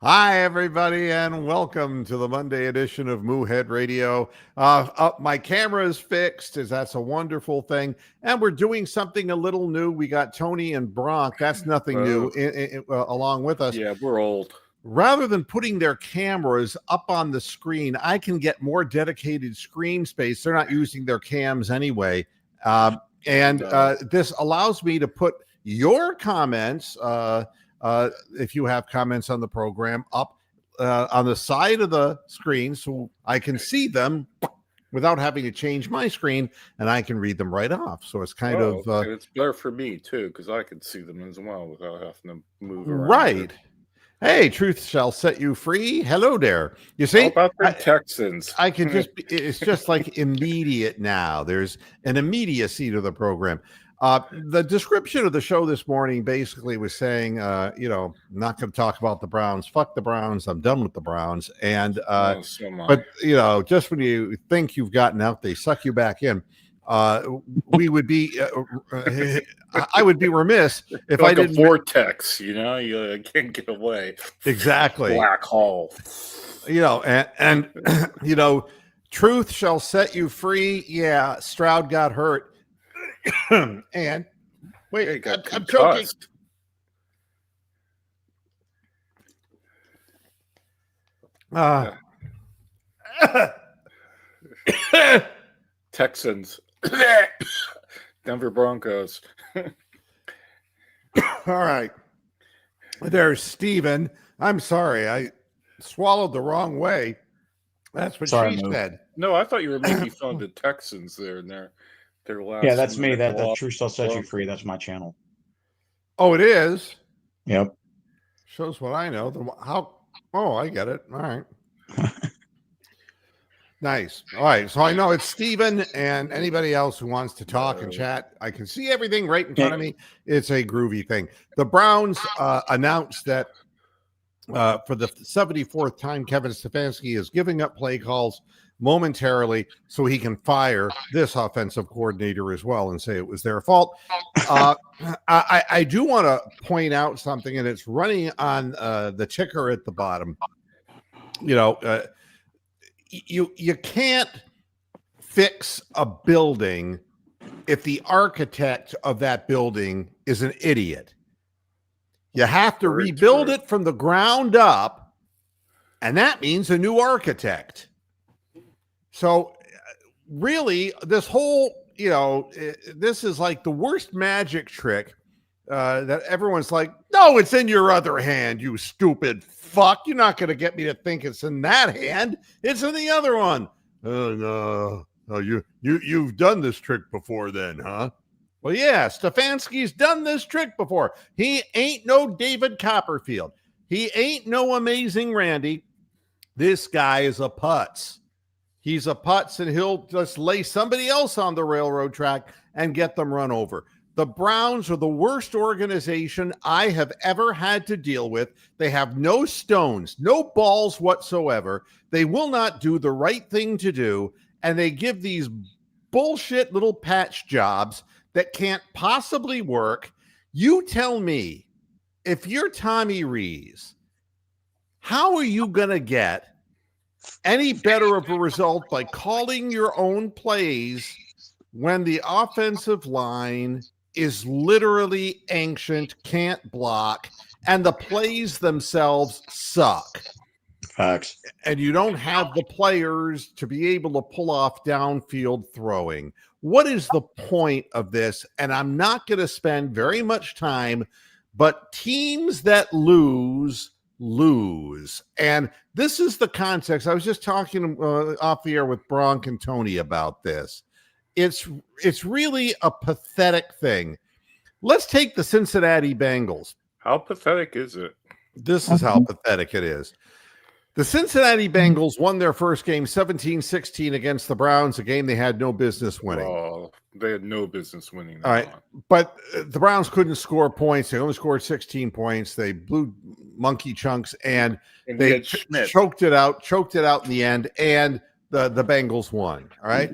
Hi, everybody, and welcome to the Monday edition of Moohead Radio. My camera is fixed, as that's a wonderful thing, and we're doing something a little new. We got Tony and Bronk. That's nothing new along with us. Yeah, we're old. Rather than putting their cameras up on the screen, I can get more dedicated screen space. They're not using their cams anyway. This allows me to put your comments, if you have comments on the program, up on the side of the screen so I can see them without having to change my screen, and I can read them right off. So it's kind of... it's better for me, too, because I can see them as well without having to move around. Right. Hey, truth shall set you free. Hello there. You see, how about the Texans? I can just, it's just like immediate now. There's an immediacy to the program. The description of the show this morning basically was saying, not going to talk about the Browns. Fuck the Browns. I'm done with the Browns. And, but just when you think you've gotten out, they suck you back in. We would be, I would be remiss if like I didn't. A vortex, you can't get away. Exactly. Black hole. And truth shall set you free. Yeah, Stroud got hurt. And wait, I'm choking. Texans. Denver Broncos. All right. There's Steven. I'm sorry. I swallowed the wrong way. That's what she said. No, I thought you were making fun of the Texans there and their last. Yeah, that's me. That Truth Shall Set You Free. That's my channel. Oh, it is? Yep. Shows what I know. Oh, I get it. All right. Nice. All right. So I know it's Steven and anybody else who wants to talk and chat. I can see everything right in front of me. It's a groovy thing. The Browns announced that for the 74th time, Kevin Stefanski is giving up play calls momentarily so he can fire this offensive coordinator as well and say it was their fault. I do want to point out something, and it's running on the ticker at the bottom. You can't fix a building if the architect of that building is an idiot. You have to rebuild it from the ground up, and that means a new architect. So really, this whole, this is like the worst magic trick that everyone's like, no, it's in your other hand, you stupid fuck. You're not going to get me to think it's in that hand. It's in the other one. No, you've done this trick before then, huh? Well, yeah, Stefanski's done this trick before. He ain't no David Copperfield. He ain't no Amazing Randy. This guy is a putz. He's a putz, and he'll just lay somebody else on the railroad track and get them run over. The Browns are the worst organization I have ever had to deal with. They have no stones, no balls whatsoever. They will not do the right thing to do, and they give these bullshit little patch jobs that can't possibly work. You tell me, if you're Tommy Rees, how are you going to get any better of a result by calling your own plays when the offensive line is literally ancient, can't block, and the plays themselves suck? Facts. And you don't have the players to be able to pull off downfield throwing. What is the point of this? And I'm not going to spend very much time, but teams that lose. And this is the context. I was just talking off the air with Bronk and Tony about this. It's really a pathetic thing. Let's take the Cincinnati Bengals. How pathetic is it? This is how pathetic it is. The Cincinnati Bengals won their first game 17-16 against the Browns, a game they had no business winning. Oh, they had no business winning. All right. But the Browns couldn't score points. They only scored 16 points. They blew monkey chunks, and they choked it out in the end, and the Bengals won. All right.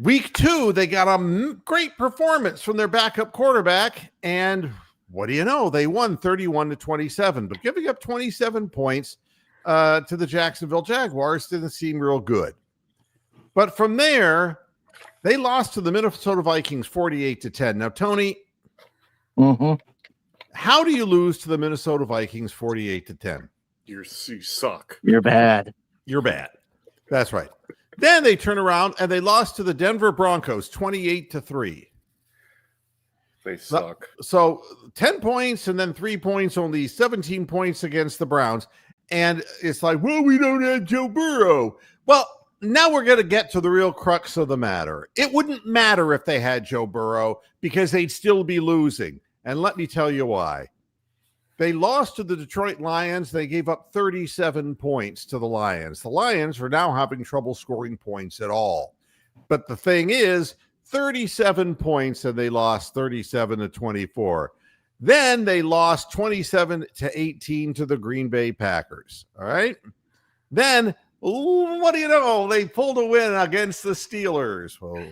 Week 2, they got a great performance from their backup quarterback, and what do you know? They won 31-27, but giving up 27 points to the Jacksonville Jaguars didn't seem real good. But from there, they lost to the Minnesota Vikings 48-10. Now, Tony, how do you lose to the Minnesota Vikings 48-10? You suck. You're bad. You're bad. That's right. Then they turn around and they lost to the Denver Broncos 28-3. They suck. So 10 points and then 3 points, only 17 points against the Browns. And it's like, well, we don't have Joe Burrow. Well, now we're going to get to the real crux of the matter. It wouldn't matter if they had Joe Burrow because they'd still be losing. And let me tell you why. They lost to the Detroit Lions. They gave up 37 points to the Lions. The Lions are now having trouble scoring points at all. But the thing is, 37 points and they lost 37-24. Then they lost 27-18 to the Green Bay Packers. All right. Then, what do you know? They pulled a win against the Steelers. Well,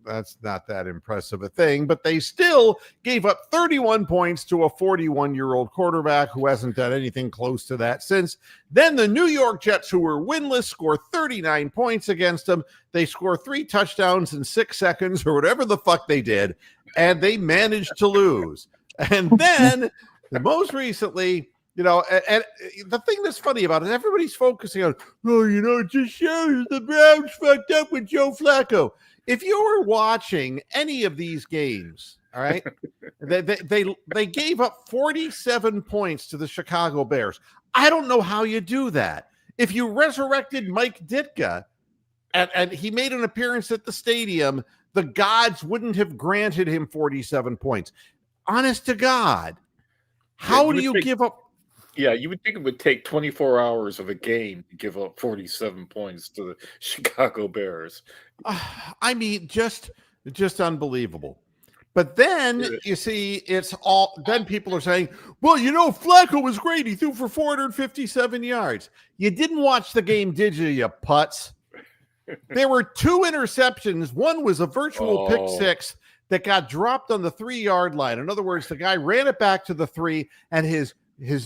that's not that impressive a thing, but they still gave up 31 points to a 41-year-old quarterback who hasn't done anything close to that since. Then the New York Jets, who were winless, score 39 points against them. They score 3 touchdowns in 6 seconds or whatever the fuck they did, and they managed to lose. And then, most recently, and the thing that's funny about it, everybody's focusing on, it just shows the Browns fucked up with Joe Flacco. If you were watching any of these games, all right, they gave up 47 points to the Chicago Bears. I don't know how you do that. If you resurrected Mike Ditka and he made an appearance at the stadium, the gods wouldn't have granted him 47 points. Honest to God, how do you give up? Yeah, you would think it would take 24 hours of a game to give up 47 points to the Chicago Bears. I mean, just unbelievable. But then you see, then people are saying, well, Flacco was great. He threw for 457 yards. You didn't watch the game, did you, you putz? There were 2 interceptions. One was a virtual pick six that got dropped on the 3-yard line. In other words, the guy ran it back to the 3 and his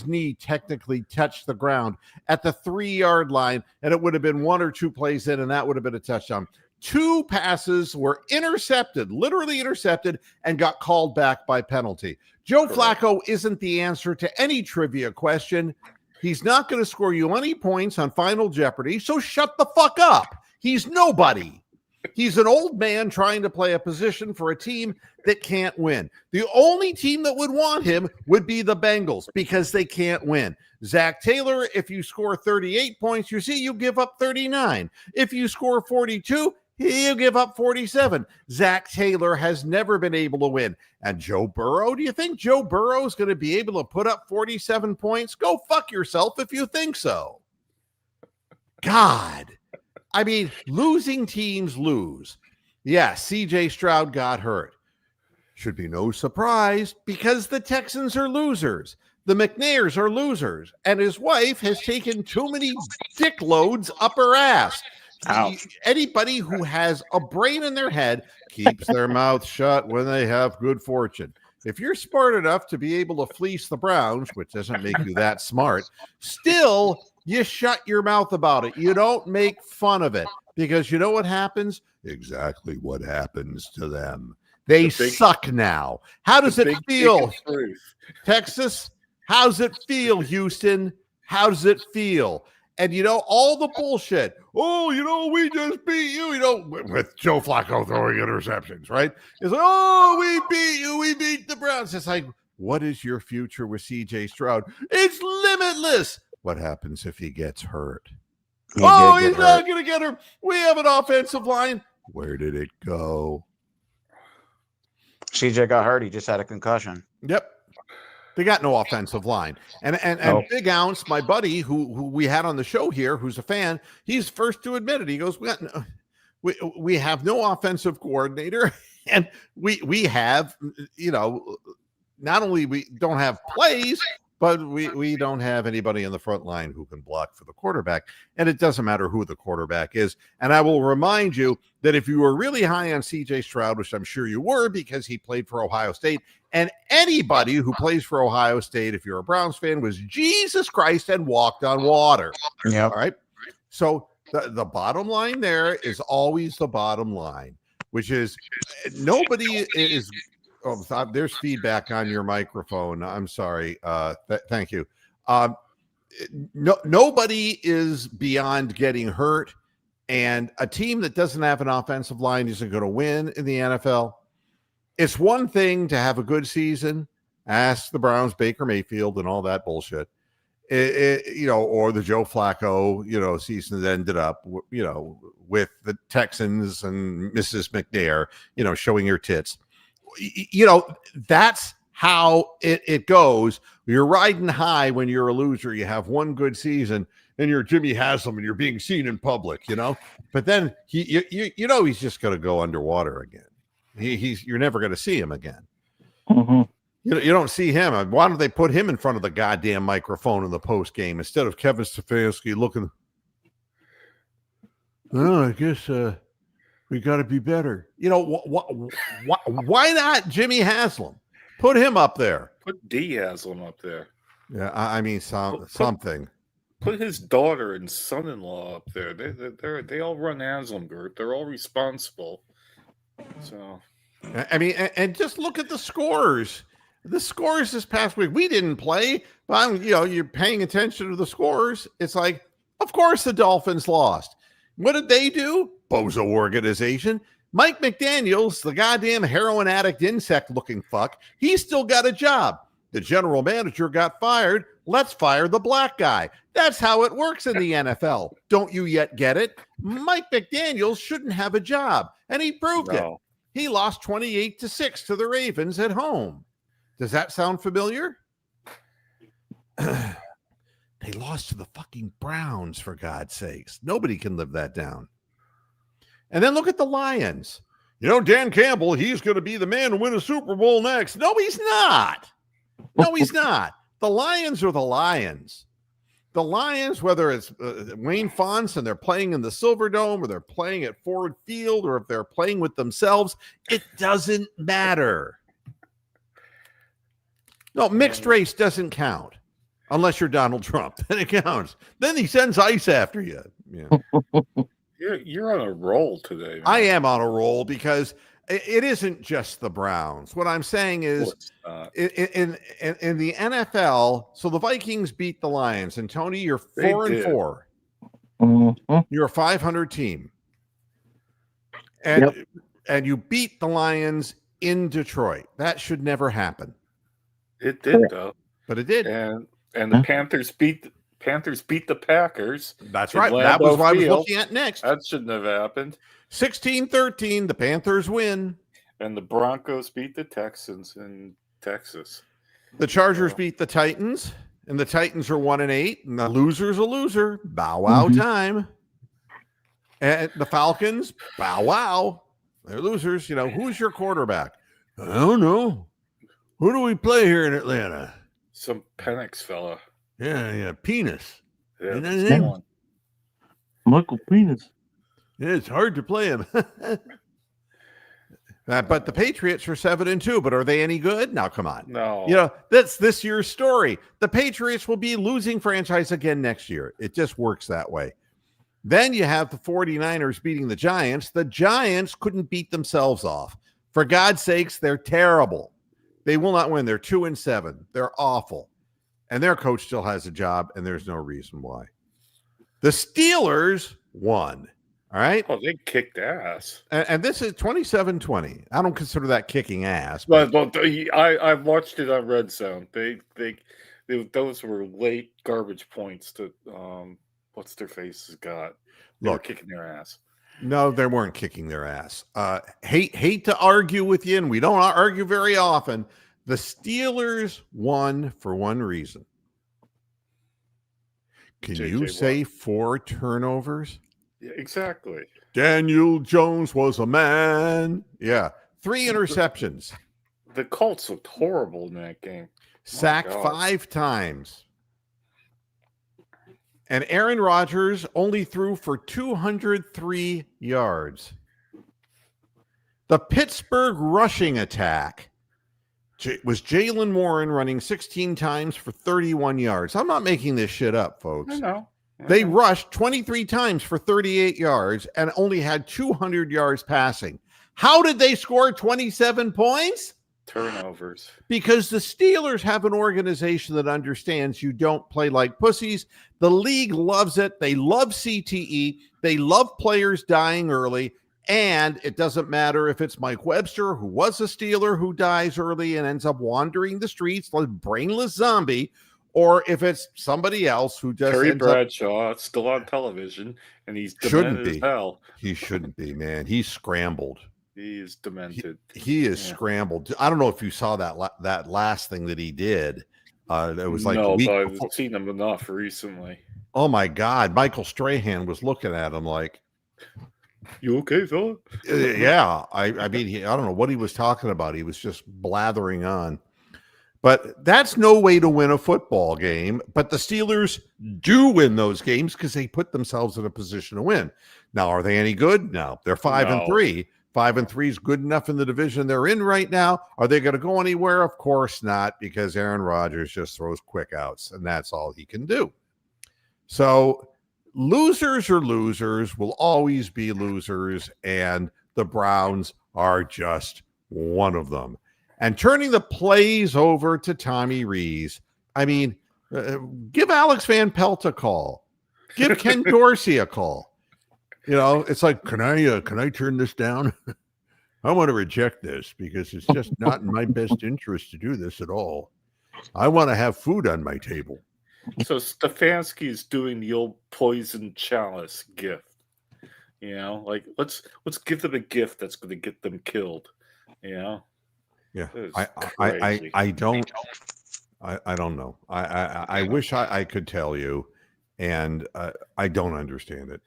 knee technically touched the ground at the 3-yard line, and it would have been 1 or 2 plays in, and that would have been a touchdown. 2 passes were intercepted, literally intercepted, and got called back by penalty. Joe Flacco isn't the answer to any trivia question. He's not going to score you any points on Final Jeopardy, so shut the fuck up. He's nobody. He's an old man trying to play a position for a team that can't win. The only team that would want him would be the Bengals because they can't win. Zach Taylor, if you score 38 points, you give up 39. If you score 42, you give up 47. Zach Taylor has never been able to win. And Joe Burrow, do you think Joe Burrow is going to be able to put up 47 points? Go fuck yourself if you think so. God. I mean, losing teams lose. Yeah, CJ Stroud got hurt. Should be no surprise because the Texans are losers. The McNairs are losers. And his wife has taken too many dick loads up her ass. Anybody who has a brain in their head keeps their mouth shut when they have good fortune. If you're smart enough to be able to fleece the Browns, which doesn't make you that smart, still, you shut your mouth about it. You don't make fun of it because you know what happens? Exactly what happens to them. They suck now. How does it feel? Texas, how's it feel, Houston? How does it feel? And, all the bullshit. Oh, we just beat you, with Joe Flacco throwing interceptions, right? It's like, we beat you. We beat the Browns. It's like, what is your future with CJ Stroud? It's limitless. What happens if he gets hurt? He's not going to get hurt. We have an offensive line. Where did it go? CJ got hurt. He just had a concussion. Yep. They got no offensive line. And Big Ounce, my buddy who we had on the show here, who's a fan, he's first to admit it. He goes, we have no offensive coordinator, and we have, not only we don't have plays, but we don't have anybody in the front line who can block for the quarterback, and it doesn't matter who the quarterback is. And I will remind you that if you were really high on CJ Stroud, which I'm sure you were because he played for Ohio State, and anybody who plays for Ohio State, if you're a Browns fan, was Jesus Christ and walked on water. Yep. All right. So the bottom line there is always the bottom line, which is nobody is. Oh, there's feedback on your microphone. I'm sorry. Thank you. Nobody is beyond getting hurt, and a team that doesn't have an offensive line isn't going to win in the NFL. It's one thing to have a good season. Ask the Browns, Baker Mayfield, and all that bullshit. Or the Joe Flacco, season that ended up, with the Texans and Mrs. McNair, showing your tits. That's how it goes. You're riding high when you're a loser. You have one good season, and you're Jimmy Haslam, and you're being seen in public, But then he's just going to go underwater again. You're never going to see him again. Mm-hmm. You don't see him. Why don't they put him in front of the goddamn microphone in the post game instead of Kevin Stefanski looking? Oh, I guess we got to be better. Why not Jimmy Haslam? Put him up there. Put D Haslam up there. Yeah, I mean something. Put his daughter and son-in-law up there. They all run Haslam Group. They're all responsible. So, I mean, and just look at the scores. The scores this past week. We didn't play, but you're paying attention to the scores. It's like, of course, the Dolphins lost. What did they do? Bozo organization. Mike McDaniels, the goddamn heroin addict insect looking fuck, he's still got a job. The general manager got fired. Let's fire the black guy. That's how it works in the NFL. Don't you yet get it? Mike McDaniels shouldn't have a job, and he proved it. He lost 28-6 to the Ravens at home. Does that sound familiar? They lost to the fucking Browns, for God's sakes. Nobody can live that down. And then look at the Lions. Dan Campbell, he's going to be the man to win a Super Bowl next. No, he's not. No, he's not. The Lions are the Lions. The Lions, whether it's Wayne Fonts and they're playing in the Silverdome or they're playing at Ford Field or if they're playing with themselves, it doesn't matter. No, mixed race doesn't count unless you're Donald Trump. Then it counts. Then he sends ICE after you. Yeah. You're on a roll today, man. I am on a roll because it isn't just the Browns. What I'm saying is in the NFL, so the Vikings beat the Lions, and Tony, you're 4-4. Mm-hmm. You're a 500 team. And you beat the Lions in Detroit. That should never happen. It did, though. But it did. And the Panthers beat the Packers. That's right. That was what I was looking at next. That shouldn't have happened. 16-13, the Panthers win. And the Broncos beat the Texans in Texas. The Chargers beat the Titans, and the Titans are 1-8, and the loser's a loser. Bow wow time. And the Falcons, bow wow. They're losers. Who's your quarterback? I don't know. Who do we play here in Atlanta? Some Penix fella. Yeah, Penis. Yeah, You know his name? Michael Penis. Yeah, it's hard to play him. But the Patriots are 7-2. But are they any good? Now, come on. No. That's this year's story. The Patriots will be losing franchise again next year. It just works that way. Then you have the 49ers beating the Giants. The Giants couldn't beat themselves off. For God's sakes, they're terrible. They will not win. They're 2-7. They're awful. And their coach still has a job, and there's no reason why. The Steelers won. All right. Oh, they kicked ass. And this is 27-20. I don't consider that kicking ass. But I watched it on Red Zone. They those were late garbage points to what's their faces got. They were kicking their ass. No, they weren't kicking their ass. Hate to argue with you, and we don't argue very often. The Steelers won for one reason. Can you say 4 turnovers? Yeah, exactly. Daniel Jones was a man. Yeah. 3 interceptions. The Colts looked horrible in that game. sacked God. 5 times. And Aaron Rodgers only threw for 203 yards. The Pittsburgh rushing attack was Jalen Warren running 16 times for 31 yards. I'm not making this shit up, folks. I know. They rushed 23 times for 38 yards and only had 200 yards passing. How did they score 27 points? Turnovers. Because the Steelers have an organization that understands you don't play like pussies. The league loves it. They love CTE. They love players dying early. And it doesn't matter if it's Mike Webster, who was a Steeler, who dies early and ends up wandering the streets like a brainless zombie, or if it's somebody else who just Terry ends up. Bradshaw, still on television, and he's demented as hell. He shouldn't be, man. He's scrambled. He is demented. He is scrambled. I don't know if you saw that last thing that he did. It was like no, a week but before. I've seen him enough recently. Oh my God, Michael Strahan was looking at him like, "You okay, fella?" Yeah. I mean, I don't know what he was talking about. He was just blathering on. But that's no way to win a football game. But the Steelers do win those games because they put themselves in a position to win. Now, are they any good? No, they're 5-3. 5-3 is good enough in the division they're in right now. Are they going to go anywhere? Of course not, because Aaron Rodgers just throws quick outs, and that's all he can do. So losers are losers, will always be losers, and the Browns are just one of them. And turning the plays over to Tommy Rees, I mean, give Alex Van Pelt a call. Give Ken Dorsey a call. You know, it's like, can I turn this down? I want to reject this because it's just not in my best interest to do this at all. I want to have food on my table. So Stefanski is doing the old poison chalice gift. You know, like let's give them a gift that's going to get them killed. You know. Yeah, I don't know. I wish I could tell you, and I don't understand it.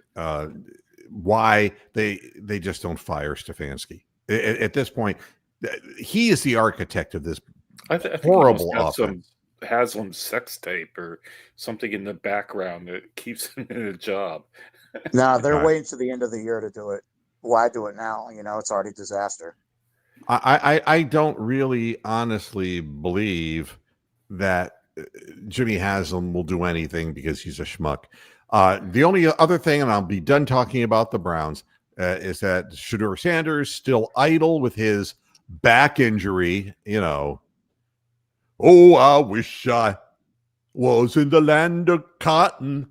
Why they just don't fire Stefanski at this point? He is the architect of this I think horrible he must have offense. some Haslam sex tape or something in the background that keeps him in a job. No, they're Right. waiting to the end of the year to do it. Why do it now? You know, it's already a disaster. I don't really honestly believe that Jimmy Haslam will do anything because he's a schmuck. The only other thing, and I'll be done talking about the Browns, is that Shedeur Sanders still idle with his back injury. You know, oh, I wish I was in the land of cotton.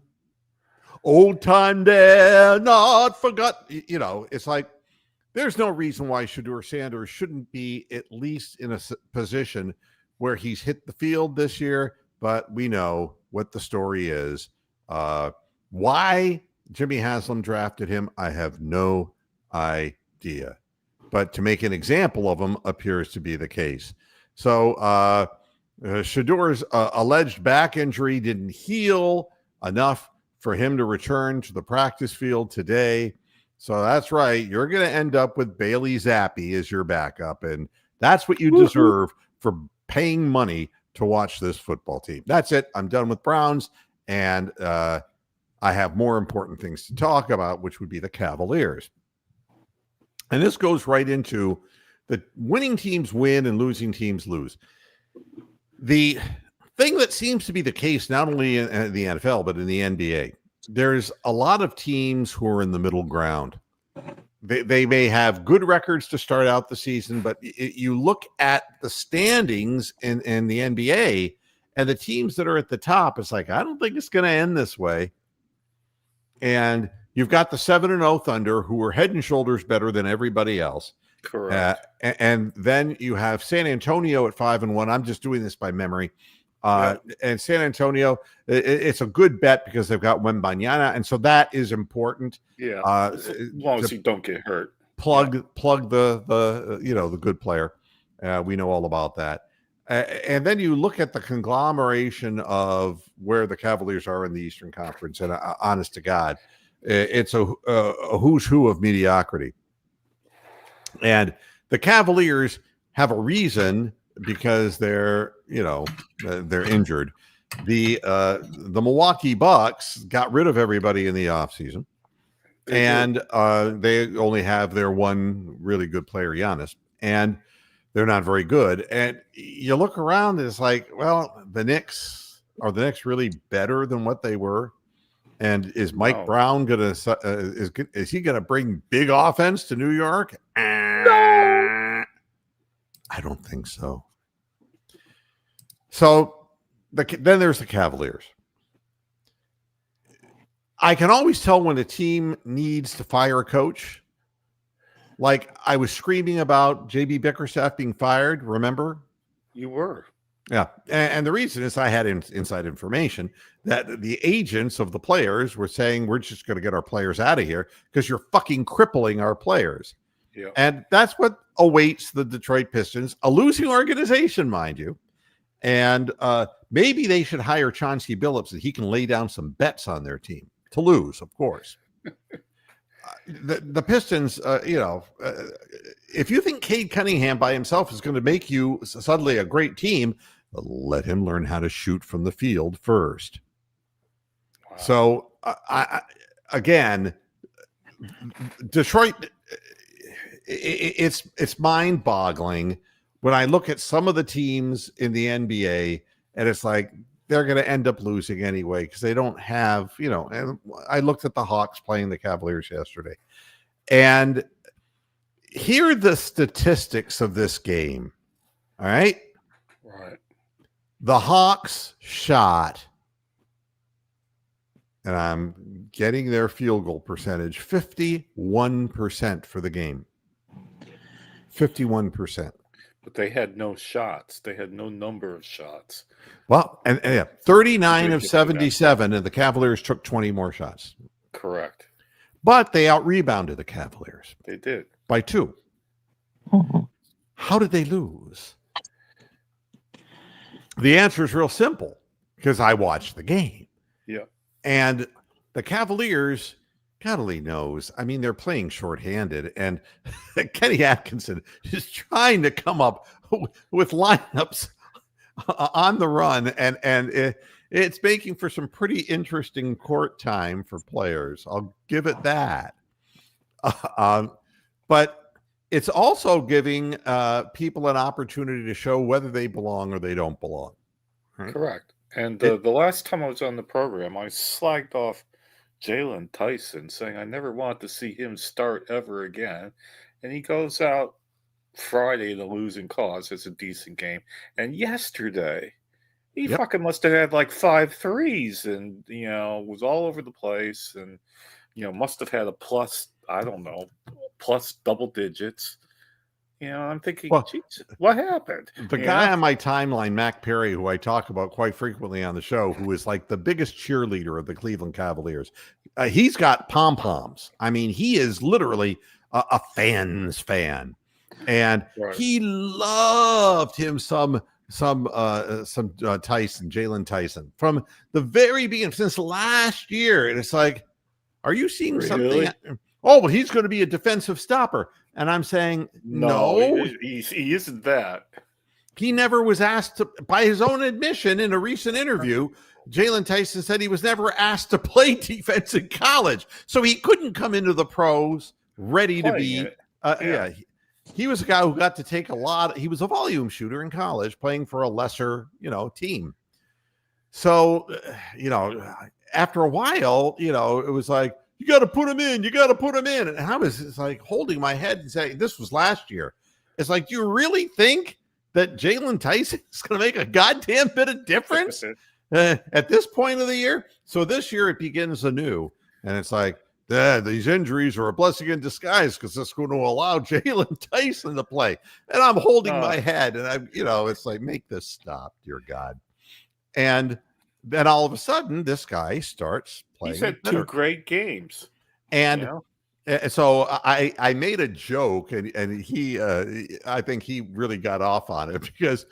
Old time there, not forgot. You know, it's like there's no reason why Shedeur Sanders shouldn't be at least in a position where he's hit the field this year, but we know what the story is. Why Jimmy Haslam drafted him, I have no idea. But to make an example of him appears to be the case. So Shedeur's alleged back injury didn't heal enough for him to return to the practice field today. So that's right. You're going to end up with Bailey Zappi as your backup. And that's what you deserve for paying money to watch this football team. That's it. I'm done with Browns. And I have more important things to talk about, which would be the Cavaliers. And this goes right into the winning teams win and losing teams lose. The thing that seems to be the case, not only in the NFL, but in the NBA, there's a lot of teams who are in the middle ground. They may have good records to start out the season, but you look at the standings in the NBA and the teams that are at the top, it's like, I don't think it's going to end this way. And you've got the 7-0 Thunder, who are head and shoulders better than everybody else. Correct. And then you have San Antonio at 5-1. I'm just doing this by memory. And San Antonio, it's a good bet because they've got Wembanyama, and so that is important. Yeah, as long as you don't get hurt. Plug the good player. We know all about that. And then you look at the conglomeration of where the Cavaliers are in the Eastern Conference, and honest to God, it's a who's who of mediocrity. And the Cavaliers have a reason because they're they're injured. The Milwaukee Bucks got rid of everybody in the offseason. They did. And they only have their one really good player, Giannis, and they're not very good. And you look around, and it's like, well, the Knicks really better than what they were? And is Mike No. Brown gonna is he gonna bring big offense to New York? No. I don't think so. So then there's the Cavaliers. I can always tell when a team needs to fire a coach. Like I was screaming about JB Bickerstaff being fired, remember? You were. Yeah. And the reason is I had inside information that the agents of the players were saying, we're just going to get our players out of here because you're fucking crippling our players. Yeah. And that's what awaits the Detroit Pistons, a losing organization, mind you. And maybe they should hire Chauncey Billups so he can lay down some bets on their team to lose, of course. The Pistons, if you think Cade Cunningham by himself is going to make you suddenly a great team, let him learn how to shoot from the field first. Wow. So, again, Detroit, it's mind-boggling when I look at some of the teams in the NBA, and it's like they're going to end up losing anyway because they don't have, and I looked at the Hawks playing the Cavaliers yesterday. And here are the statistics of this game. All right. Right. The Hawks shot, and I'm getting their field goal percentage, 51% for the game. 51%. But they had no shots. They had no number of shots. Well, and 39 of 77, and the Cavaliers took 20 more shots. Correct. But they out-rebounded the Cavaliers They did. by 2. Mhm. How did they lose? The answer is real simple, because I watched the game. Yeah. And the Cavaliers, God only knows. I mean, they're playing shorthanded, and Kenny Atkinson is trying to come up with lineups on the run, and it's making for some pretty interesting court time for players. I'll give it that. But it's also giving people an opportunity to show whether they belong or they don't belong. Right? Correct. And the last time I was on the program, I slagged off Jalen Tyson, saying I never want to see him start ever again. And he goes out Friday in a losing cause. It's a decent game. And yesterday, he Yep. fucking must have had like 5 threes and, was all over the place and, must have had a plus, I don't know, plus double digits. I'm thinking, Well, Jesus, what happened? The guy on my timeline, Mac Perry, who I talk about quite frequently on the show, who is like the biggest cheerleader of the Cleveland Cavaliers, he's got pom-poms. I mean, he is literally a fan's fan. And Right. he loved him some Tyson, Jalen Tyson, from the very beginning, since last year. And it's like, are you seeing Really? something? Oh, well, he's going to be a defensive stopper. And I'm saying, no, he isn't that. he never was asked to, by his own admission in a recent interview. Jalen Tyson said he was never asked to play defense in college. So he couldn't come into the pros ready to be. Playing it. He was a guy who got to take he was a volume shooter in college playing for a lesser, team. So, after a while, it was like, you got to put him in. You got to put him in. And I was just like holding my head and saying, this was last year. It's like, do you really think that Jalen Tyson is going to make a goddamn bit of difference at this point of the year? So this year it begins anew. And it's like, these injuries are a blessing in disguise because it's going to allow Jalen Tyson to play. And I'm holding my head and I'm, it's like, make this stop, dear God. And then all of a sudden, this guy starts playing. He's had 2 great games. And so I made a joke, and he, I think he really got off on it because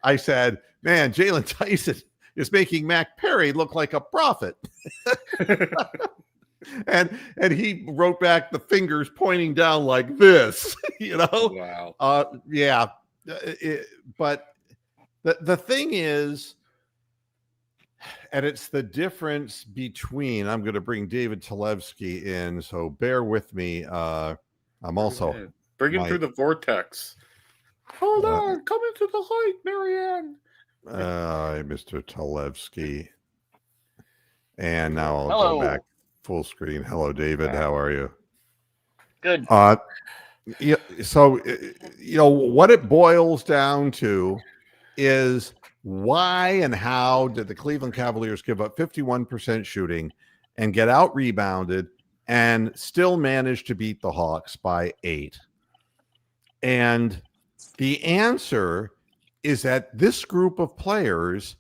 I said, man, Jalen Tyson is making Mac Perry look like a prophet. and he wrote back, the fingers pointing down like this, Wow. Yeah. but the thing is, and it's the difference between. I'm going to bring David Talevsky in, so bear with me. I'm also bring him my- through the vortex. Hold on, come into the light, Marianne. Mr. Talevsky. And now I'll Hello. go back full screen. Hello, David. How are you? Good. Yeah, so what it boils down to is why and how did the Cleveland Cavaliers give up 51% shooting and get out rebounded and still manage to beat the Hawks by 8? And the answer is that this group of players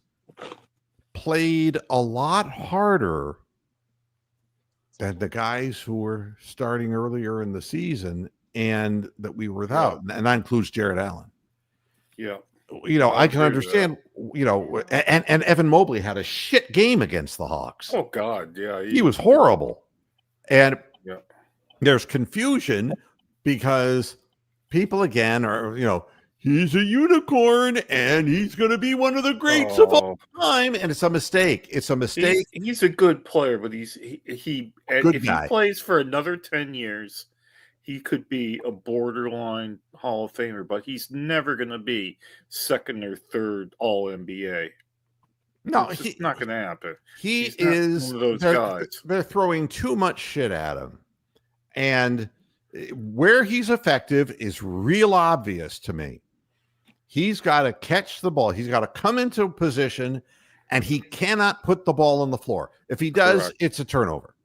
played a lot harder than the guys who were starting earlier in the season and that we were without. And that includes Jared Allen. Yeah. I can understand, and Evan Mobley had a shit game against the Hawks. Oh, God. Yeah. He was horrible. And Yeah. there's confusion because people again are, he's a unicorn and he's going to be one of the greats of all time. And it's a mistake. It's a mistake. He's a good player, but if Good he guy. plays for another 10 years, he could be a borderline Hall of Famer, but he's never going to be second or third All NBA. No, It's just not going to happen. He He's not is one of those they're, guys. They're throwing too much shit at him. And where he's effective is real obvious to me. He's got to catch the ball. He's got to come into a position and he cannot put the ball on the floor. If he does, Correct. it's a turnover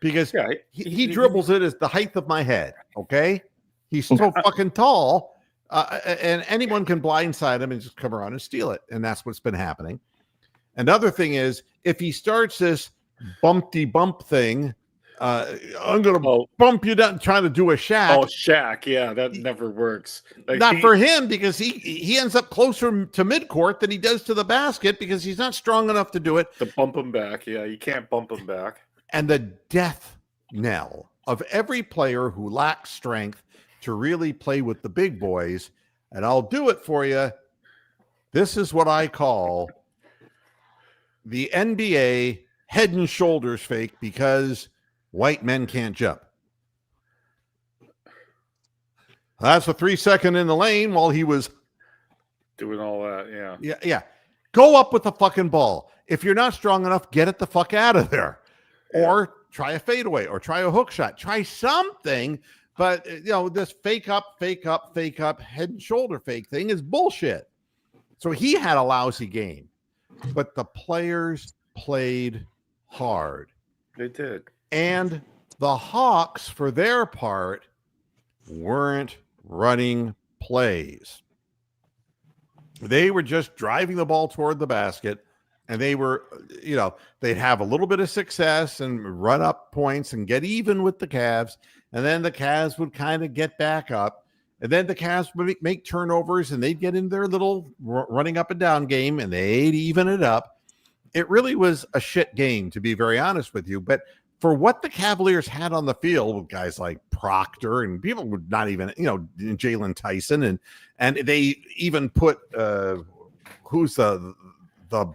because Yeah, he dribbles it as the height of my head. Okay. He's so fucking tall. And anyone can blindside him and just come around and steal it. And that's what's been happening. Another thing is if he starts this bumpty bump thing, I'm going to bump you down trying to do a Shaq. Oh, Shaq. Yeah, that never works. Like, Not for him because he ends up closer to midcourt than he does to the basket because he's not strong enough to do it. To bump him back. Yeah, you can't bump him back. And the death knell of every player who lacks strength to really play with the big boys, and I'll do it for you. This is what I call the NBA head and shoulders fake because white men can't jump. That's a 3-second in the lane while he was Doing all that, yeah. Yeah. Go up with the fucking ball. If you're not strong enough, get it the fuck out of there. Or try a fadeaway or try a hook shot. Try something. But, this fake up, head and shoulder fake thing is bullshit. So he had a lousy game. But the players played hard. They did. And the Hawks, for their part, weren't running plays. They were just driving the ball toward the basket, and they were, they'd have a little bit of success and run up points and get even with the Cavs, and then the Cavs would kind of get back up, and then the Cavs would make turnovers, and they'd get in their little running up and down game, and they'd even it up. It really was a shit game, to be very honest with you, but for what the Cavaliers had on the field with guys like Proctor and people would not even, Jalen Tyson and they even put who's the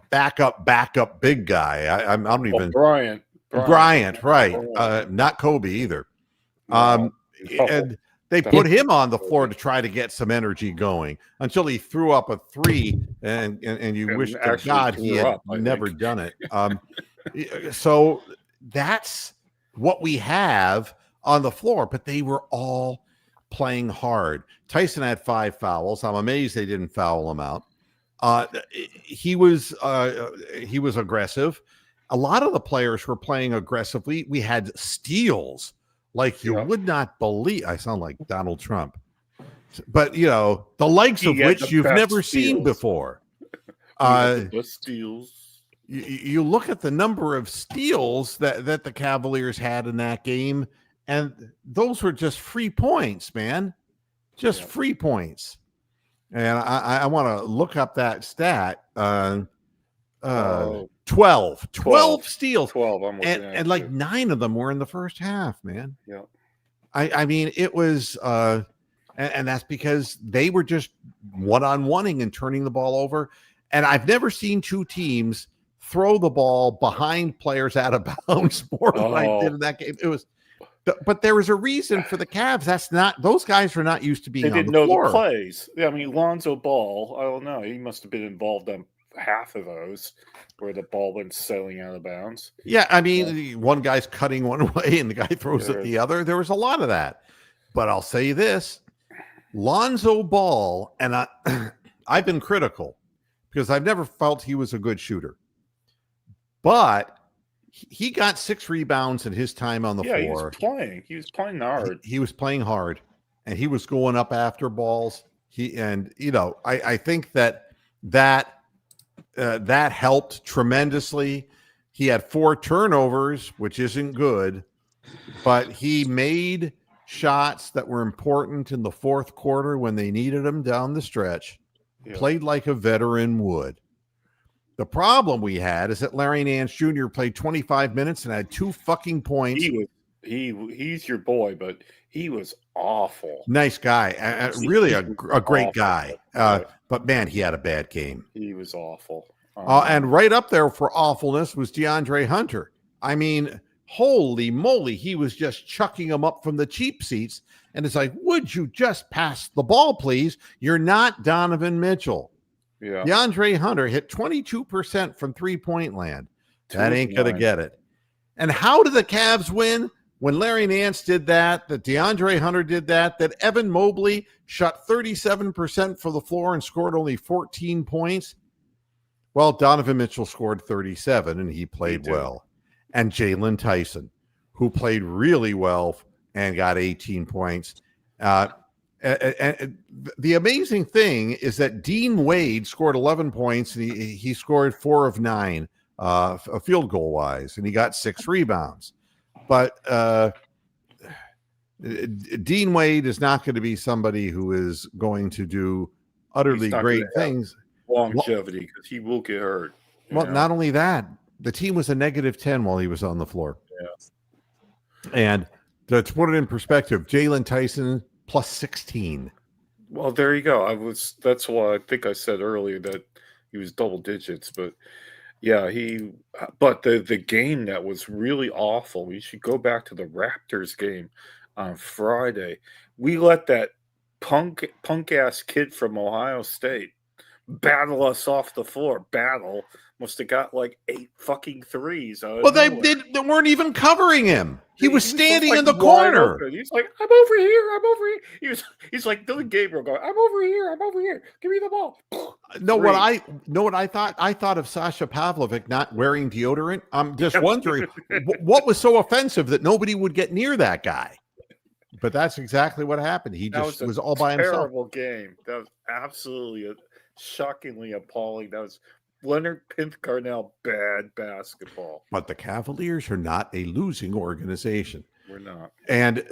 backup big guy? I don't even Bryant, right? Not Kobe either. And they put him on the floor to try to get some energy going until he threw up a 3, and you wish to God he had never done it. So that's what we have on the floor, but they were all playing hard. Tyson had 5 fouls. I'm amazed they didn't foul him out. He was aggressive. A lot of the players were playing aggressively. We had steals like you would not believe. I sound like Donald Trump, but the likes of which you've never seen before. The steals. You look at the number of steals that the Cavaliers had in that game, and those were just free points, man. Just free points. And I want to look up that stat. 12 steals. 12. I'm looking at and like 9 of them were in the first half, man. Yeah. I mean, it was, And that's because they were just one-on-oneing and turning the ball over. And I've never seen two teams throw the ball behind players out of bounds more than I did in that game. It was, but there was a reason for the Cavs. That's not, those guys are not used to being They on didn't the know floor. the plays. Yeah, I mean, Lonzo Ball, I don't know. He must have been involved on half of those where the ball went sailing out of bounds. Yeah, I mean, one guy's cutting one way and the guy throws it the other. There was a lot of that. But I'll say this, Lonzo Ball, and I've been critical because I've never felt he was a good shooter. But he got 6 rebounds in his time on the floor. He was playing. He was playing hard. He was playing hard, and he was going up after balls. I think that helped tremendously. He had 4 turnovers, which isn't good, but he made shots that were important in the fourth quarter when they needed him down the stretch. Yeah. Played like a veteran would. The problem we had is that Larry Nance Jr. played 25 minutes and had 2 fucking points. He's your boy, but he was awful. Nice guy. Really a great guy. But man, he had a bad game. He was awful. And right up there for awfulness was DeAndre Hunter. I mean, holy moly, he was just chucking them up from the cheap seats. And it's like, would you just pass the ball, please? You're not Donovan Mitchell. Yeah. DeAndre Hunter hit 22% from 3-point land. That ain't going to get it. And how did the Cavs win? When Larry Nance did that DeAndre Hunter did that Evan Mobley shot 37% for the floor and scored only 14 points. Well, Donovan Mitchell scored 37 and he played well. And Jalen Tyson, who played really well and got 18 points. And the amazing thing is that Dean Wade scored 11 points and he scored 4 of 9 field goal wise, and he got 6 rebounds. But Dean Wade is not going to be somebody who is going to do utterly great things. Longevity, because he will get hurt. Well, not only that, the team was a -10 while he was on the floor. Yeah. And to put it in perspective, Jalen Tyson plus 16. Well, there you go. That's why I think I said earlier that he was double digits, but yeah, the game that was really awful. We should go back to the Raptors game on Friday. We let that punk ass kid from Ohio State battle us off the floor. Must have got like 8 fucking threes. Well, they weren't even covering him. He was standing in the corner. Open. He's like, I'm over here. He's like Dylan Gabriel going, I'm over here. Give me the ball. What I thought? I thought of Sasha Pavlovic not wearing deodorant. I'm just wondering what was so offensive that nobody would get near that guy. But that's exactly what happened. He just was all by himself. Terrible game. That was absolutely shockingly appalling. That was Leonard Pinth-Carnell bad basketball. But the Cavaliers are not a losing organization. We're not. And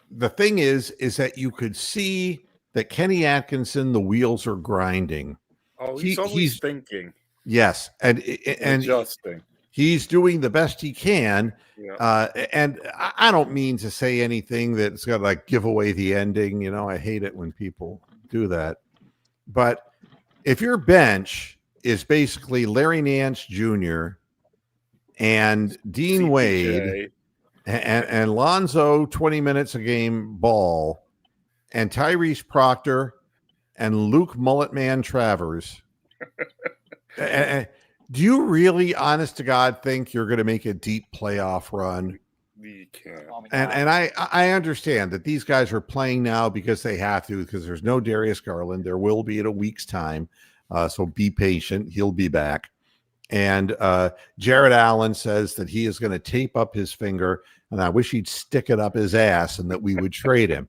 the thing is that you could see that Kenny Atkinson, the wheels are grinding. Oh, he's thinking. Yes, and adjusting. He's doing the best he can. Yeah. And I don't mean to say anything that's going to like give away the ending. I hate it when people do that. But if your bench is basically Larry Nance Jr. and Dean Wade and Lonzo 20 minutes a game Ball and Tyrese Proctor and Luke Mulletman Travers. Do you really, honest to God, think you're going to make a deep playoff run? You can't. And I understand that these guys are playing now because they have to, because there's no Darius Garland. There will be in a week's time. So be patient. He'll be back. And Jared Allen says that he is going to tape up his finger, and I wish he'd stick it up his ass and that we would trade him.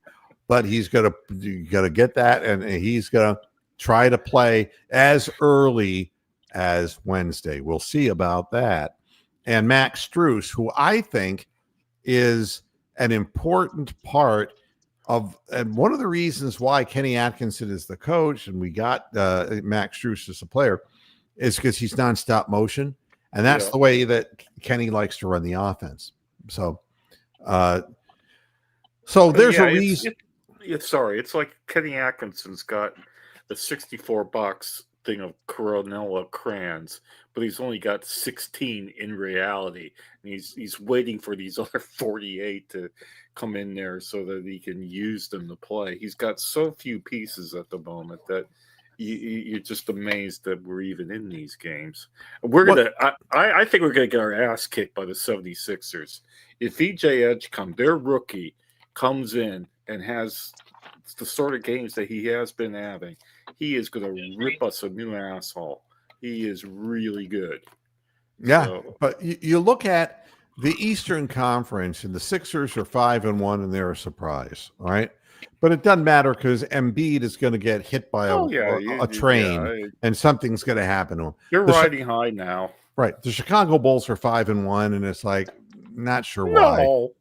But he's going to get that, and he's going to try to play as early as Wednesday. We'll see about that. And Max Strus, who I think is an important part of, and one of the reasons why Kenny Atkinson is the coach and we got Max Strus as a player is because he's nonstop motion, and that's the way that Kenny likes to run the offense. So there's a reason. It's like Kenny Atkinson's got the 64 box thing of Coronella crayons, but he's only got 16 in reality, and he's waiting for these other 48 to come in there so that he can use them to play. He's got so few pieces at the moment that you're just amazed that we're even in these games. We're gonna. I think we're gonna get our ass kicked by the 76ers if VJ Edgecombe, their rookie, comes in and has the sort of games that he has been having. He is going to rip us a new asshole. He is really good. Yeah, So, but you look at the Eastern Conference, and the Sixers are 5-1, and they're a surprise. All right, but it doesn't matter because Embiid is going to get hit by a train, and something's going to happen to him. You're riding high now, right? The Chicago Bulls are 5-1, and it's like not sure why. No.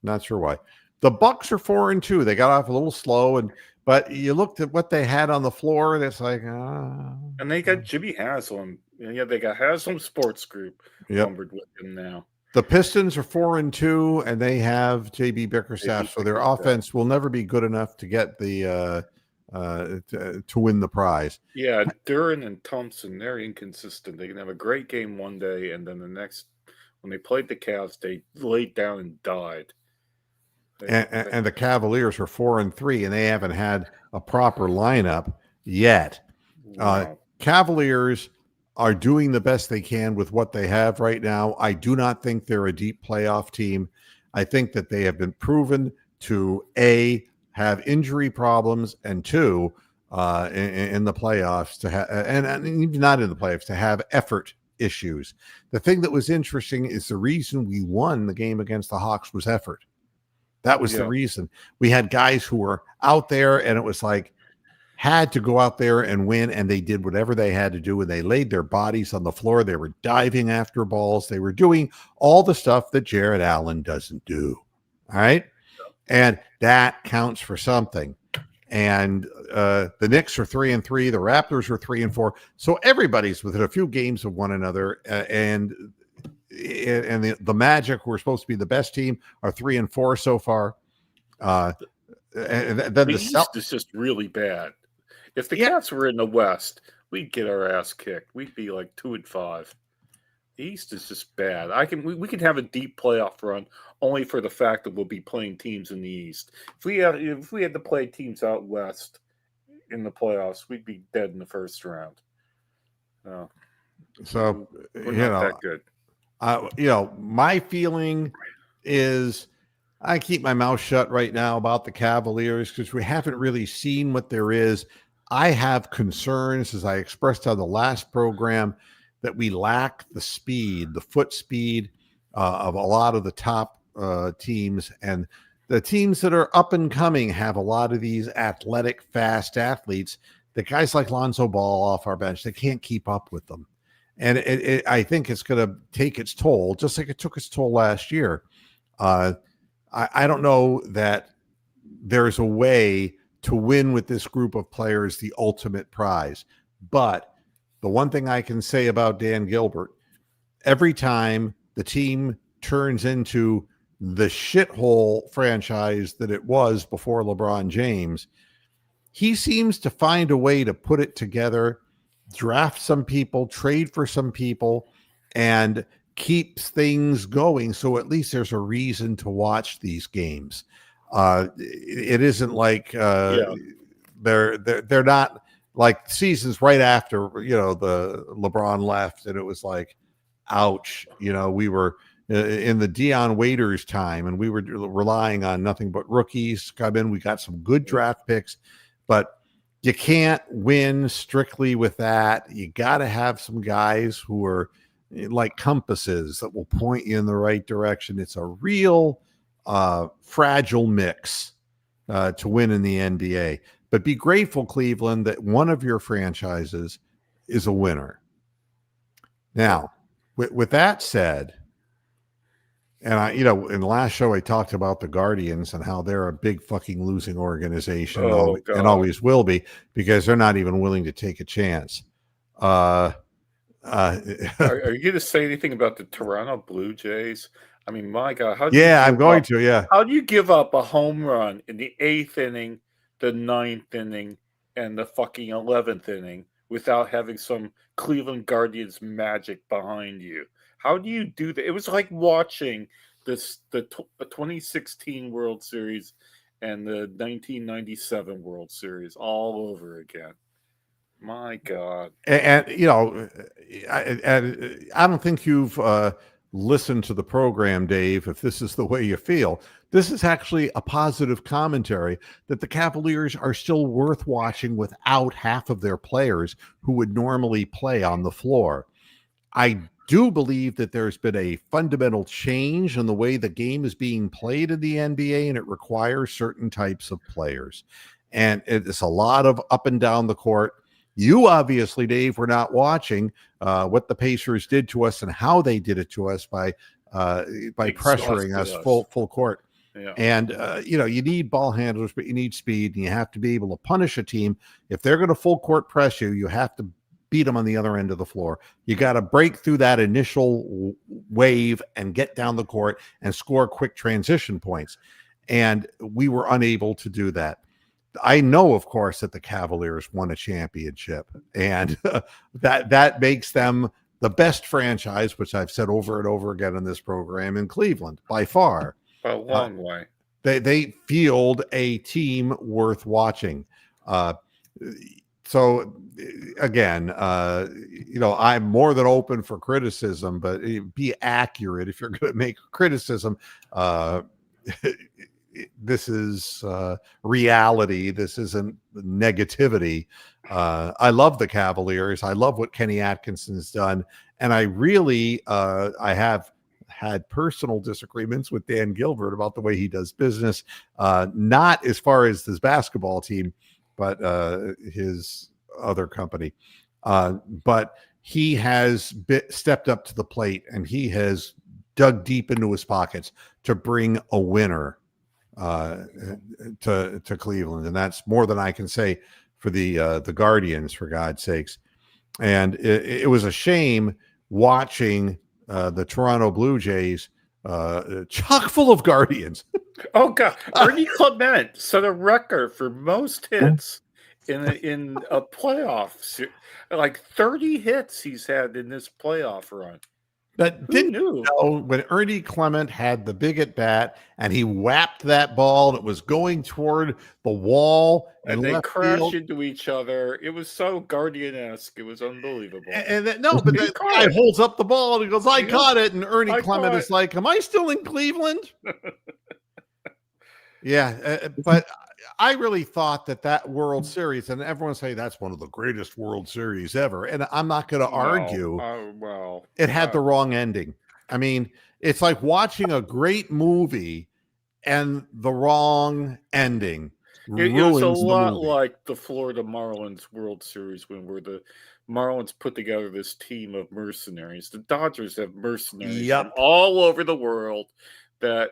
Not sure why. The Bucks are 4-2. They got off a little slow, but you looked at what they had on the floor, and it's like, and they got Jimmy Haslam. Yeah, they got Haslam Sports Group numbered with him now. The Pistons are 4-2, and they have JB Bickerstaff, so their offense will never be good enough to get the to win the prize. Yeah, Duran and Thompson, they're inconsistent. They can have a great game one day, and then the next, when they played the Cavs, they laid down and died. And the Cavaliers are 4-3, and they haven't had a proper lineup yet. Wow. Cavaliers are doing the best they can with what they have right now. I do not think they're a deep playoff team. I think that they have been proven to A, have injury problems, and two, in the playoffs to have, and even not in the playoffs, to have effort issues. The thing that was interesting is the reason we won the game against the Hawks was effort. That was the reason. We had guys who were out there, and it was like, had to go out there and win, and they did whatever they had to do, and they laid their bodies on the floor. They were diving after balls. They were doing all the stuff that Jared Allen doesn't do. All right? And that counts for something. And the Knicks are 3-3. The Raptors are 3-4. So everybody's within a few games of one another, and the Magic, who are supposed to be the best team, are 3-4 so far. And then the East is just really bad. If the Cavs were in the West, we'd get our ass kicked. We'd be like 2-5. The East is just bad. We could have a deep playoff run only for the fact that we'll be playing teams in the East. If we had to play teams out West in the playoffs, we'd be dead in the first round. So we're not that good. My feeling is I keep my mouth shut right now about the Cavaliers because we haven't really seen what there is. I have concerns, as I expressed on the last program, that we lack the speed, the foot speed of a lot of the top teams. And the teams that are up and coming have a lot of these athletic, fast athletes. The guys like Lonzo Ball off our bench, they can't keep up with them. And I think it's going to take its toll, just like it took its toll last year. I don't know that there's a way to win with this group of players the ultimate prize. But the one thing I can say about Dan Gilbert, every time the team turns into the shithole franchise that it was before LeBron James, he seems to find a way to put it together, draft some people, trade for some people, and keeps things going. So at least there's a reason to watch these games. It isn't like they're not like seasons right after the LeBron left, and it was like, ouch. We were in the Deion Waiters time, and we were relying on nothing but rookies to come in. We got some good draft picks, but you can't win strictly with that. You got to have some guys who are like compasses that will point you in the right direction. It's a real fragile mix to win in the NBA. But be grateful, Cleveland, that one of your franchises is a winner. Now, with that said, and in the last show I talked about the Guardians and how they're a big fucking losing organization and always will be, because they're not even willing to take a chance. Are you going to say anything about the Toronto Blue Jays? I mean, my God. I'm going to. How do you give up a home run in the 8th inning the 9th inning and the fucking 11th inning without having some Cleveland Guardians magic behind you? How do you do that? It was like watching the 2016 World Series and the 1997 World Series all over again. My God. And I don't think you've listened to the program, Dave, if this is the way you feel. This is actually a positive commentary that the Cavaliers are still worth watching without half of their players who would normally play on the floor. I do believe that there's been a fundamental change in the way the game is being played in the NBA, and it requires certain types of players. And it's a lot of up and down the court. You obviously, Dave, were not watching what the Pacers did to us and how they did it to us by pressuring us full court. Yeah. And you need ball handlers, but you need speed, and you have to be able to punish a team. If they're going to full court press you, you have to beat them on the other end of the floor. You got to break through that initial wave and get down the court and score quick transition points. And we were unable to do that. I know, of course, that the Cavaliers won a championship, and that makes them the best franchise, which I've said over and over again in this program, in Cleveland by far. By a long way. They field a team worth watching. So again, I'm more than open for criticism, but be accurate if you're going to make criticism. This is reality. This isn't negativity. I love the Cavaliers. I love what Kenny Atkinson's done. And I really, I have had personal disagreements with Dan Gilbert about the way he does business, not as far as his basketball team, but his other company. But he has stepped up to the plate, and he has dug deep into his pockets to bring a winner to Cleveland, and that's more than I can say for the Guardians, for God's sakes. And it was a shame watching the Toronto Blue Jays chock full of Guardians. Oh God, Ernie Clement set a record for most hits in a playoff. Like 30 hits he's had in this playoff run. But didn't you know when Ernie Clement had the big at bat and he whapped that ball and it was going toward the wall and they crashed into each other? It was so Guardian-esque. It was unbelievable. And but the guy holds up the ball and he goes, "I caught it," and Ernie Clement is like, "Am I still in Cleveland?" Yeah, but I really thought that World Series, and everyone say that's one of the greatest World Series ever, and I'm not going to argue. It had the wrong ending. I mean, it's like watching a great movie and the wrong ending. It was a lot like the Florida Marlins World Series when the Marlins put together this team of mercenaries. The Dodgers have mercenaries from all over the world that,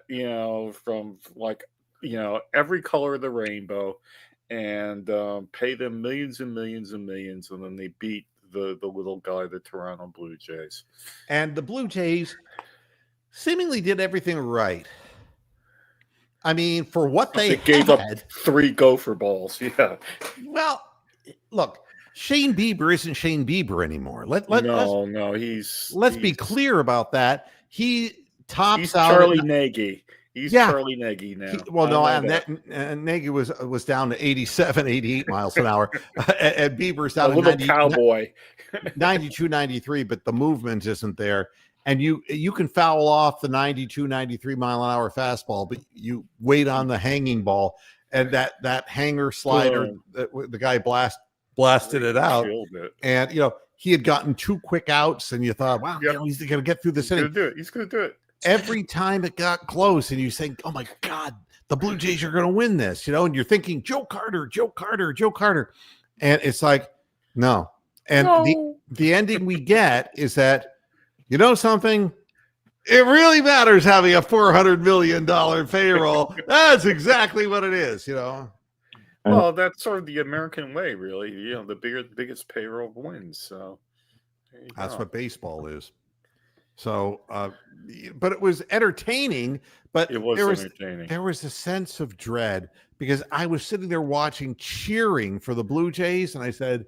from like, every color of the rainbow, and pay them millions and millions and millions, and then they beat the little guy, the Toronto Blue Jays. And the Blue Jays seemingly did everything right. I mean, for what they gave up 3 gopher balls. Yeah. Well, look, Shane Bieber isn't Shane Bieber anymore. Let's be clear about that. He's Charlie Nagy. He's Charlie Nagy now. Nagy was down to 87, 88 miles an hour. And Bieber's down to 90, cowboy. 92, 93, but the movement isn't there. And you can foul off the 92, 93 mile an hour fastball, but you wait on the hanging ball, and that hanger slider, the guy blasted it out. And he had gotten 2 quick outs, and you thought, wow, he's going to get through this inning. He's going to do it. Every time it got close, and you think, "Oh my God, the Blue Jays are going to win this," and you're thinking, Joe Carter, and it's like, no. And the ending we get is that, something, it really matters having a $400 million payroll. That's exactly what it is, Well, that's sort of the American way, really. The biggest payroll wins. So that's what baseball is. So, but it was entertaining. But It was entertaining. there was a sense of dread because I was sitting there watching, cheering for the Blue Jays, and I said,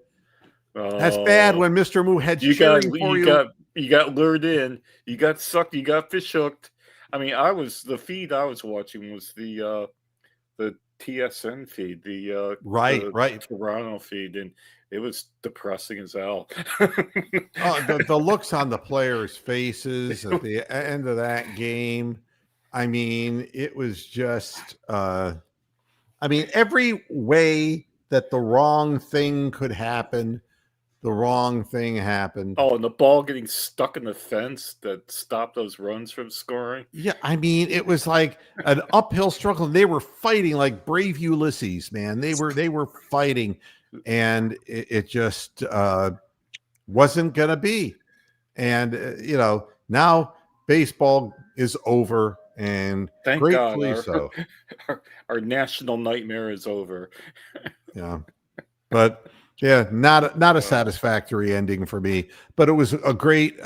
"That's bad." When Mr. Moohead's cheering for you, you got lured in. You got sucked. You got fish hooked. I mean, the feed I was watching was the TSN feed, the Toronto feed, and it was depressing as hell. the looks on the players' faces at the end of that game. I mean, it was just, every way that the wrong thing could happen, the wrong thing happened. Oh, and the ball getting stuck in the fence that stopped those runs from scoring. Yeah, I mean, it was like an uphill struggle. They were fighting like brave Ulysses, man. They were fighting, and it just wasn't going to be. And, now baseball is over. And thank gratefully God, so. Our national nightmare is over. Yeah, but yeah, not a satisfactory ending for me. But it was a great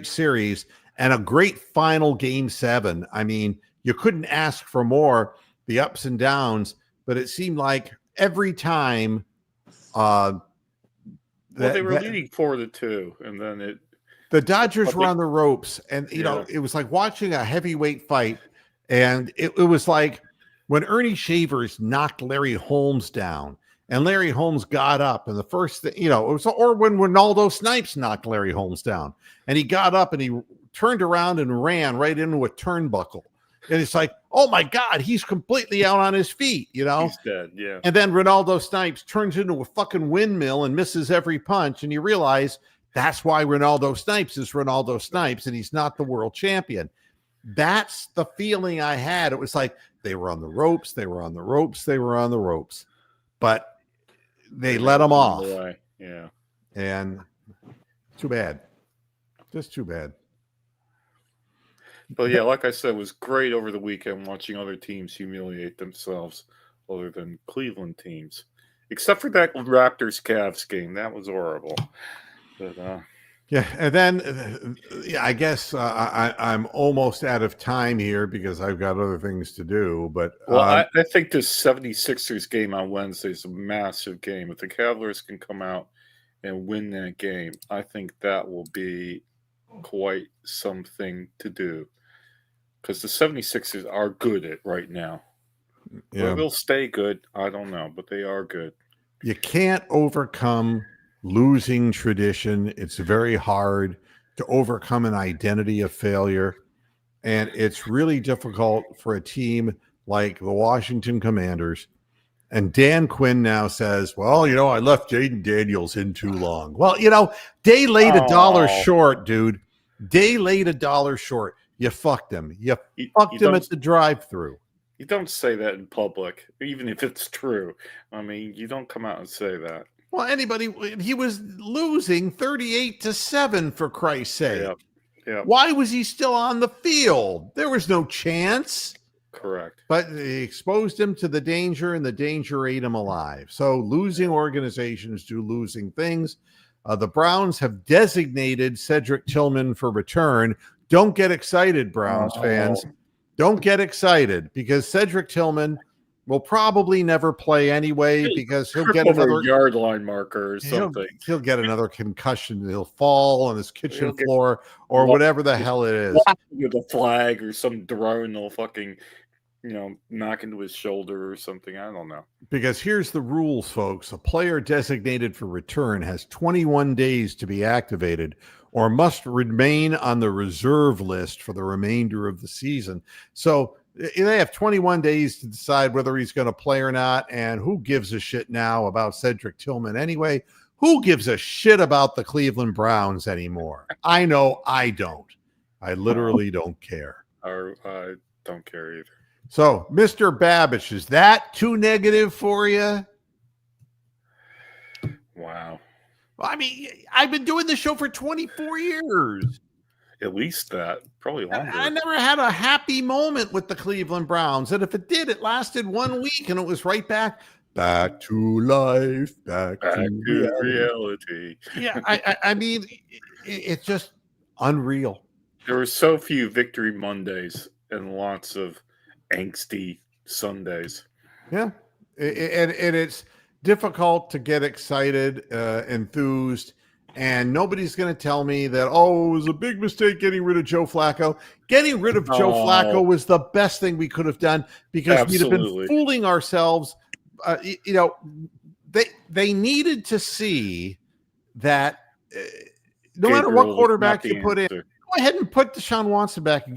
series and a great final Game 7. I mean, you couldn't ask for more. The ups and downs, but it seemed like every time. They were leading 4-2, and then the Dodgers were on the ropes, and it was like watching a heavyweight fight. And it was like when Ernie Shavers knocked Larry Holmes down, and Larry Holmes got up, and the first thing, it was, or when Ronaldo Snipes knocked Larry Holmes down, and he got up and he turned around and ran right into a turnbuckle. And it's like, oh my God, he's completely out on his feet, He's dead, yeah. And then Ronaldo Snipes turns into a fucking windmill and misses every punch, and you realize that's why Ronaldo Snipes is Ronaldo Snipes, and he's not the world champion. That's the feeling I had. It was like they were on the ropes, they were on the ropes, they were on the ropes, but they let them off. Yeah. And too bad. Just too bad. But yeah, like I said, it was great over the weekend watching other teams humiliate themselves other than Cleveland teams. Except for that Raptors-Cavs game. That was horrible. But, yeah, and then I guess I'm almost out of time here because I've got other things to do. But I think this 76ers game on Wednesday is a massive game. If the Cavaliers can come out and win that game, I think that will be quite something to do. Because the 76ers are good at right now. Yeah. They'll stay good. I don't know, but they are good. You can't overcome losing tradition. It's very hard to overcome an identity of failure. And it's really difficult for a team like the Washington Commanders. And Dan Quinn now says, well, I left Jaden Daniels in too long. Well, Day laid $1 short, dude. Day laid $1 short. You fucked him. You fucked him at the drive-thru. You don't say that in public, even if it's true. I mean, you don't come out and say that. Well, he was losing 38-7 for Christ's sake. Yep. Why was he still on the field? There was no chance. Correct. But they exposed him to the danger, and the danger ate him alive. So losing organizations do losing things. The Browns have designated Cedric Tillman for return. Don't get excited, Browns fans. Don't get excited because Cedric Tillman will probably never play anyway because he'll get another yard line marker or something. He'll get another concussion. He'll fall on his kitchen floor or whatever the hell it is. With a flag or some drone will fucking, knock into his shoulder or something. I don't know. Because here's the rules, folks. A player designated for return has 21 days to be activated or must remain on the reserve list for the remainder of the season. So they have 21 days to decide whether he's going to play or not. And who gives a shit now about Cedric Tillman anyway? Who gives a shit about the Cleveland Browns anymore? I know I don't. I literally don't care. I don't care either. So, Mr. Babish, is that too negative for you? Wow. I mean, I've been doing this show for 24 years. At least that. Probably longer. I never had a happy moment with the Cleveland Browns. And if it did, it lasted 1 week and it was right back to life, back to reality. Yeah, I mean, it's just unreal. There were so few victory Mondays and lots of angsty Sundays. Yeah, and it's difficult to get excited, enthused, and nobody's going to tell me that, oh, it was a big mistake getting rid of Joe Flacco. Getting rid of Joe Flacco was the best thing we could have done because we'd have been fooling ourselves. They needed to see that no matter what quarterback you put in, go ahead and put Deshaun Watson back and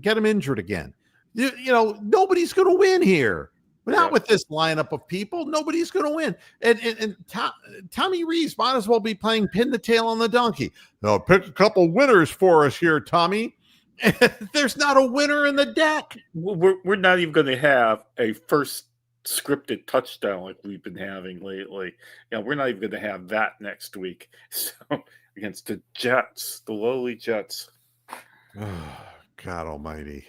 get him injured again. Nobody's going to win here. Not with this lineup of people. Nobody's going to win. And Tommy Rees might as well be playing pin the tail on the donkey. No, pick a couple winners for us here, Tommy. There's not a winner in the deck. We're not even going to have a first scripted touchdown like we've been having lately. We're not even going to have that next week. So against the Jets, the lowly Jets. Oh, God almighty.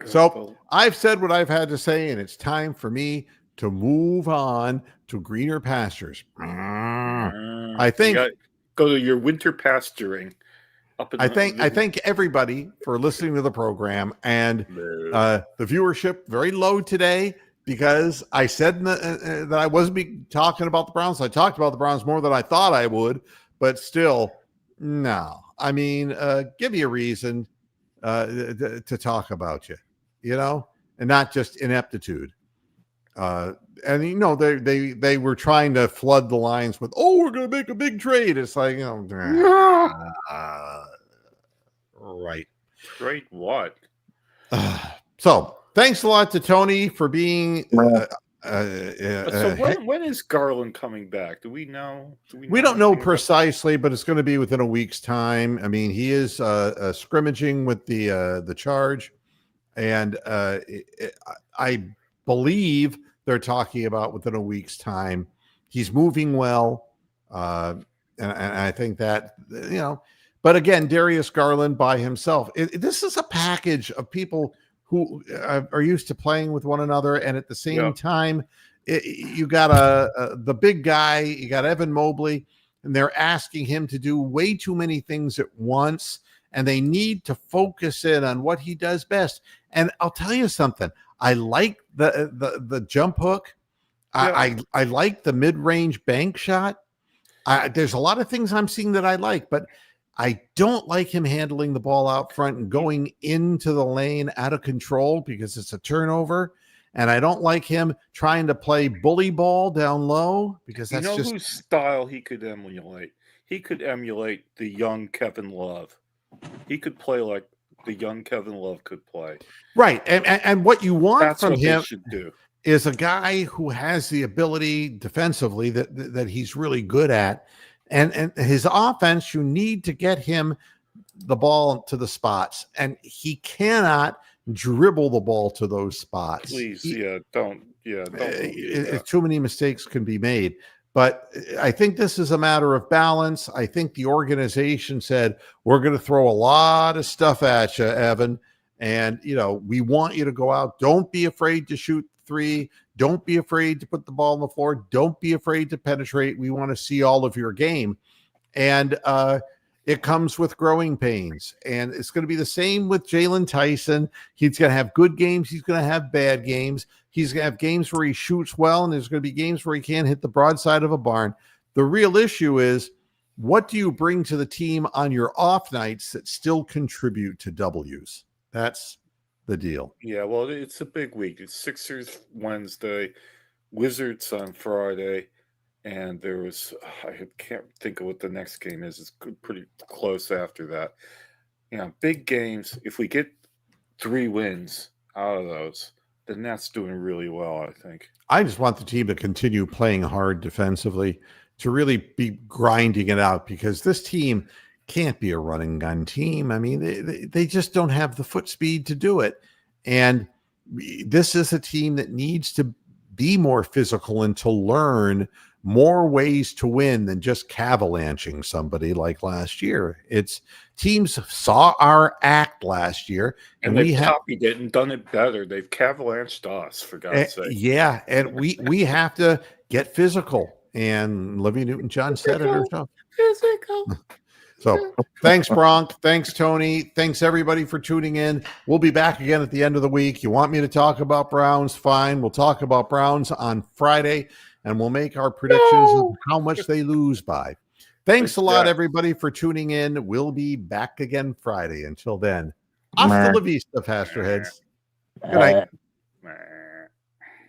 So I've said what I've had to say, and it's time for me to move on to greener pastures. I think go to your winter pasturing. I thank everybody for listening to the program, and the viewership very low today because I said that I wasn't talking about the Browns. I talked about the Browns more than I thought I would, but still, no. I mean, give me a reason to talk about you, and not just ineptitude. And they were trying to flood the lines with, oh, we're going to make a big trade. It's like, right. Trade what? So thanks a lot to Tony for being. So when is Garland coming back? Do we know? We don't know precisely, but it's going to be within a week's time. I mean, he is scrimmaging with the Charge, and I believe they're talking about within a week's time. He's moving well, and I think that But again, Darius Garland by himself. This is a package of people who are used to playing with one another, and at the same time, you got the big guy, you got Evan Mobley, and they're asking him to do way too many things at once, and they need to focus in on what he does best. And I'll tell you something: I like the jump hook. I like the mid-range bank shot. There's a lot of things I'm seeing that I like, but I don't like him handling the ball out front and going into the lane out of control because it's a turnover. And I don't like him trying to play bully ball down low because that's just whose style he could emulate. He could emulate the young Kevin Love. He could play like the young Kevin Love could play. Right. And what you want from him should do is a guy who has the ability defensively that he's really good at. And his offense, you need to get him the ball to the spots, and he cannot dribble the ball to those spots. Please, don't. Too many mistakes can be made. But I think this is a matter of balance. I think the organization said, we're going to throw a lot of stuff at you, Evan. And, we want you to go out. Don't be afraid to shoot three. Don't be afraid to put the ball on the floor. Don't be afraid to penetrate. We want to see all of your game. And it comes with growing pains. And it's going to be the same with Jalen Tyson. He's going to have good games. He's going to have bad games. He's going to have games where he shoots well, and there's going to be games where he can't hit the broadside of a barn. The real issue is, what do you bring to the team on your off nights that still contribute to W's? That's the deal. Yeah, well, it's a big week. It's Sixers Wednesday, Wizards on Friday, and there was, I can't think of what the next game is. It's pretty close after that. Big games. If we get 3 wins out of those, then that's doing really well, I think. I just want the team to continue playing hard defensively, to really be grinding it out, because this team can't be a running gun team. I mean, they just don't have the foot speed to do it. And this is a team that needs to be more physical and to learn more ways to win than just cavalanching somebody like last year. It's teams saw our act last year, and we copied it and done it better. They've cavalanched us, for God's sake. Yeah, and we have to get physical. And Olivia Newton-John said it herself. Physical. So thanks, Bronk. Thanks, Tony. Thanks, everybody, for tuning in. We'll be back again at the end of the week. You want me to talk about Browns? Fine. We'll talk about Browns on Friday, and we'll make our predictions of how much they lose by. Thanks a lot, everybody, for tuning in. We'll be back again Friday. Until then, hasta la vista, Pastor Heads. Good night. Meh.